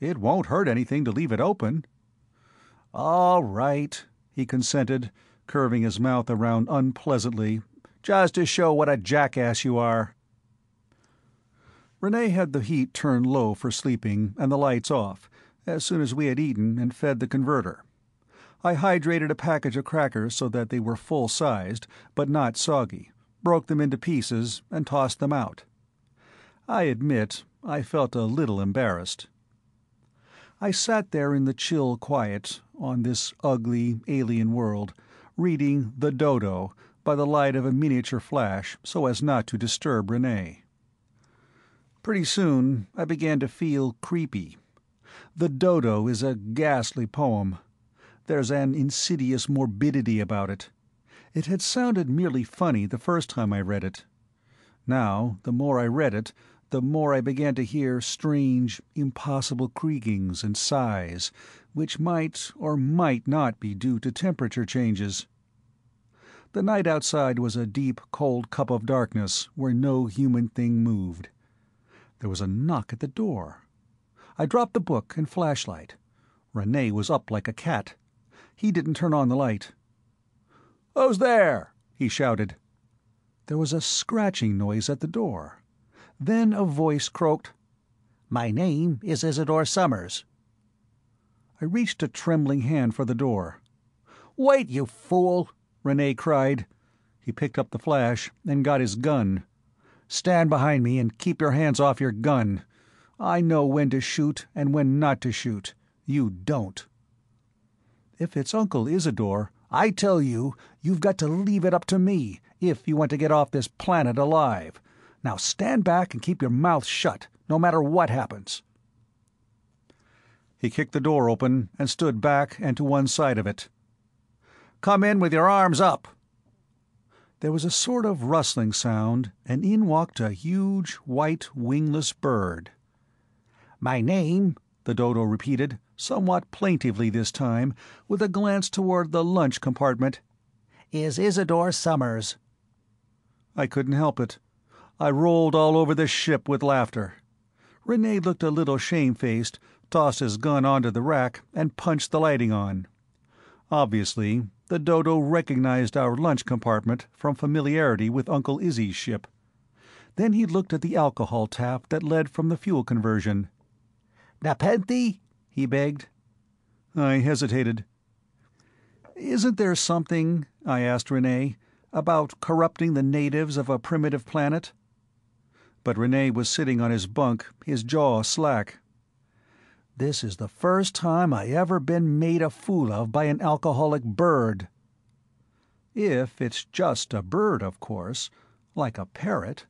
It won't hurt anything to leave it open." "All right," he consented, curving his mouth around unpleasantly, "just to show what a jackass you are." Renee had the heat turned low for sleeping and the lights off, as soon as we had eaten and fed the converter. I hydrated a package of crackers so that they were full-sized, but not soggy, broke them into pieces, and tossed them out. I admit I felt a little embarrassed. I sat there in the chill quiet, on this ugly, alien world, reading The Dodo by the light of a miniature flash so as not to disturb Renee. Pretty soon I began to feel creepy. The Dodo is a ghastly poem. There's an insidious morbidity about it. It had sounded merely funny the first time I read it. Now, the more I read it, the more I began to hear strange, impossible creakings and sighs, which might or might not be due to temperature changes. The night outside was a deep, cold cup of darkness where no human thing moved. There was a knock at the door. I dropped the book and flashlight. Renee was up like a cat. He didn't turn on the light. "Who's there?" he shouted. There was a scratching noise at the door. Then a voice croaked, "My name is Isidore Summers." I reached a trembling hand for the door. "Wait, you fool!" Renee cried. He picked up the flash and got his gun. "Stand behind me and keep your hands off your gun. I know when to shoot and when not to shoot. You don't." "If it's Uncle Isidore—" "I tell you, you've got to leave it up to me, if you want to get off this planet alive. Now stand back and keep your mouth shut, no matter what happens." He kicked the door open and stood back and to one side of it. "Come in with your arms up." There was a sort of rustling sound, and in walked a huge, white, wingless bird. "My name," the Dodo repeated, somewhat plaintively this time, with a glance toward the lunch compartment, "is Isidore Summers." I couldn't help it. I rolled all over the ship with laughter. Renee looked a little shamefaced, tossed his gun onto the rack, and punched the lighting on. Obviously, the Dodo recognized our lunch compartment from familiarity with Uncle Izzy's ship. Then he looked at the alcohol tap that led from the fuel conversion. "Nepenthe?" he begged. I hesitated. "Isn't there something," I asked Renee, "about corrupting the natives of a primitive planet?" But Renee was sitting on his bunk, his jaw slack. "This is the first time I ever been made a fool of by an alcoholic bird." "If it's just a bird, of course, like a parrot."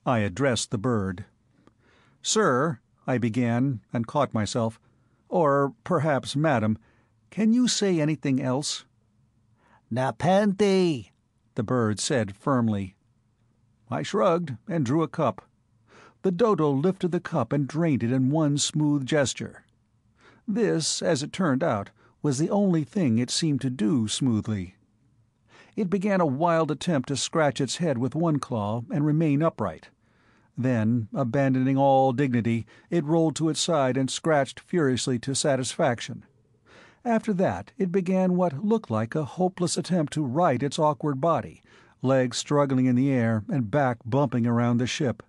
I addressed the bird. "Sir," I began, and caught myself. "Or perhaps madam, can you say anything else?" "Nepenthe," the bird said firmly. I shrugged and drew a cup. The Dodo lifted the cup and drained it in one smooth gesture. This, as it turned out, was the only thing it seemed to do smoothly. It began a wild attempt to scratch its head with one claw and remain upright. Then, abandoning all dignity, it rolled to its side and scratched furiously to satisfaction. After that it began what looked like a hopeless attempt to right its awkward body, legs struggling in the air and back bumping around the ship.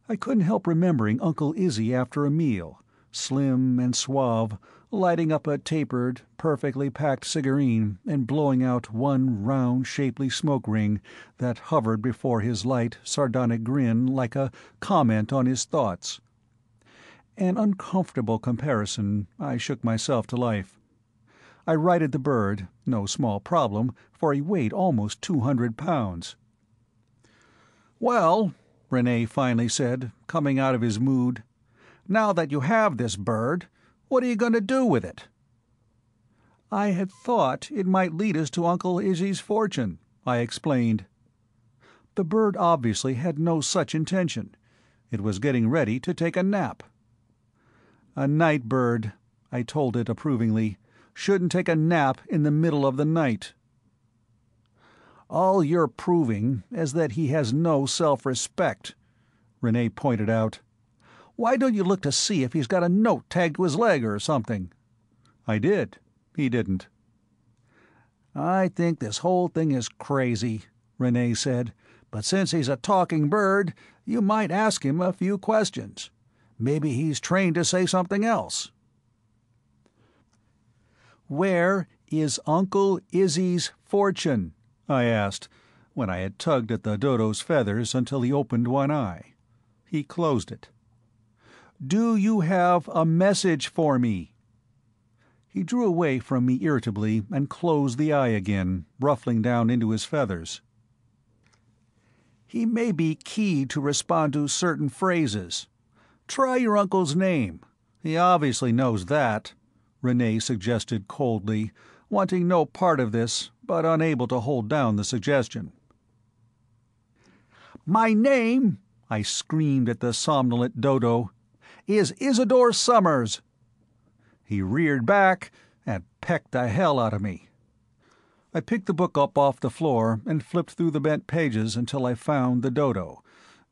I couldn't help remembering Uncle Izzy after a meal, slim and suave, lighting up a tapered, perfectly packed cigarette and blowing out one round, shapely smoke ring that hovered before his light, sardonic grin like a comment on his thoughts. An uncomfortable comparison, I shook myself to life. I righted the bird, no small problem, for he weighed almost 200 pounds. "Well," Renee finally said, coming out of his mood, "now that you have this bird, what are you going to do with it?" "I had thought it might lead us to Uncle Izzy's fortune," I explained. The bird obviously had no such intention. It was getting ready to take a nap. "A night bird," I told it approvingly, "shouldn't take a nap in the middle of the night." "All you're proving is that he has no self-respect," Renee pointed out. Why don't you look to see if he's got a note tagged to his leg or something?" I did. He didn't. "I think this whole thing is crazy," Renee said, "but since he's a talking bird, you might ask him a few questions. Maybe he's trained to say something else." "Where is Uncle Izzy's fortune?" I asked, when I had tugged at the dodo's feathers until he opened one eye. He closed it. "Do you have a message for me?" He drew away from me irritably and closed the eye again, ruffling down into his feathers. "He may be keyed to respond to certain phrases. Try your uncle's name. He obviously knows that," Renee suggested coldly, wanting no part of this, but unable to hold down the suggestion. "My name," I screamed at the somnolent dodo, "is Isidore Summers." He reared back and pecked the hell out of me. I picked the book up off the floor and flipped through the bent pages until I found the dodo.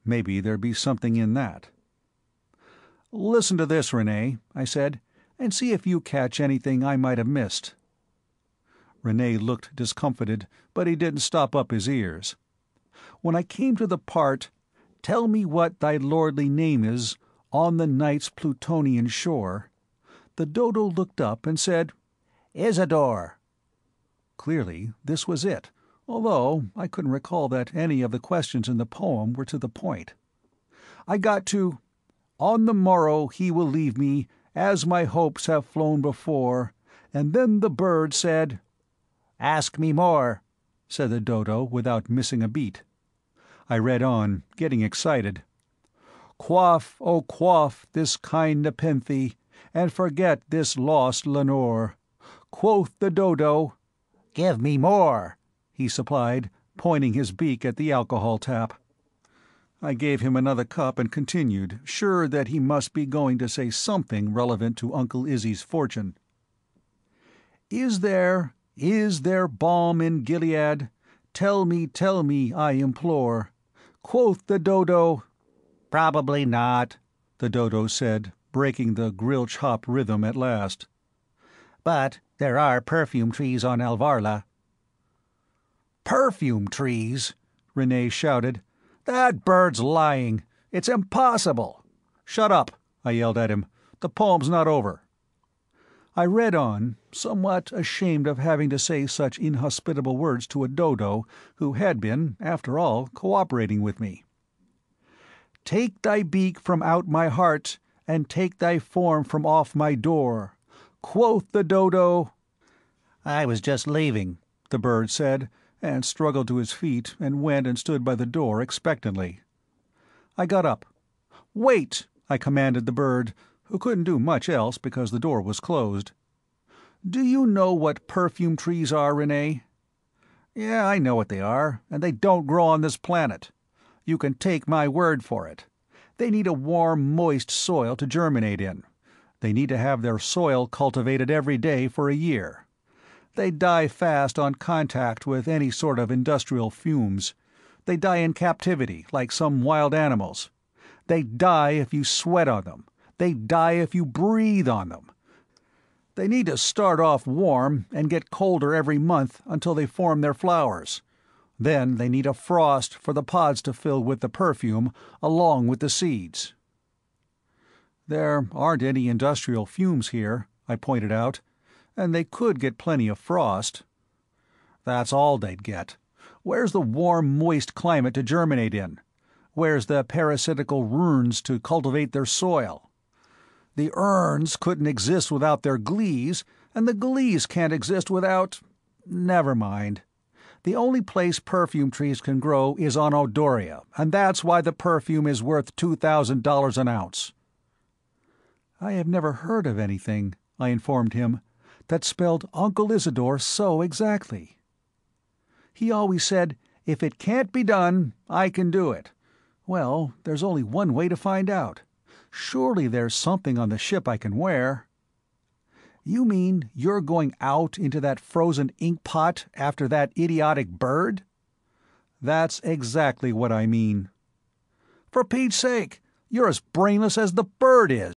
Maybe there'd be something in that. "Listen to this, Renee," I said, "and see if you catch anything I might have missed." Renee looked discomfited, but he didn't stop up his ears. When I came to the part, "Tell me what thy lordly name is, on the night's Plutonian shore," the dodo looked up and said, "Isidore." Clearly this was it, although I couldn't recall that any of the questions in the poem were to the point. I got to, "On the morrow he will leave me, as my hopes have flown before," and then the bird said— "Ask me more," said the dodo without missing a beat. I read on, getting excited. "Quaff, oh quaff this kind nepenthe, and forget this lost Lenore." Quoth the dodo— "Give me more," he supplied, pointing his beak at the alcohol tap. I gave him another cup and continued, sure that he must be going to say something relevant to Uncle Izzy's fortune. Is there balm in Gilead? Tell me, I implore." Quoth the dodo— "Probably not," the dodo said, breaking the grill-chop rhythm at last. "But there are perfume trees on Alvarla." "Perfume trees?" Renee shouted. "That bird's lying. It's impossible." "Shut up," I yelled at him. "The poem's not over." I read on, somewhat ashamed of having to say such inhospitable words to a dodo who had been, after all, cooperating with me. "Take thy beak from out my heart, and take thy form from off my door. Quoth the dodo—" "I was just leaving," the bird said, and struggled to his feet and went and stood by the door expectantly. I got up. "Wait!" I commanded the bird, who couldn't do much else because the door was closed. "Do you know what perfume trees are, Renee?" "Yeah, I know what they are, and they don't grow on this planet. You can take my word for it. They need a warm, moist soil to germinate in. They need to have their soil cultivated every day for a year. They die fast on contact with any sort of industrial fumes. They die in captivity, like some wild animals. They die if you sweat on them. They die if you breathe on them. They need to start off warm and get colder every month until they form their flowers. Then they need a frost for the pods to fill with the perfume, along with the seeds." "There aren't any industrial fumes here," I pointed out, "and they could get plenty of frost." "That's all they'd get. Where's the warm, moist climate to germinate in? Where's the parasitical runes to cultivate their soil? The urns couldn't exist without their glees, and the glees can't exist without— Never mind. The only place perfume trees can grow is on Odoria, and that's why the perfume is worth $2,000 an ounce." "I have never heard of anything," I informed him, "that spelled Uncle Isidore so exactly." "He always said, 'If it can't be done, I can do it.' Well, there's only one way to find out. Surely there's something on the ship I can wear." "You mean you're going out into that frozen ink pot after that idiotic bird?" "That's exactly what I mean." "For Pete's sake, You're as brainless as the bird is."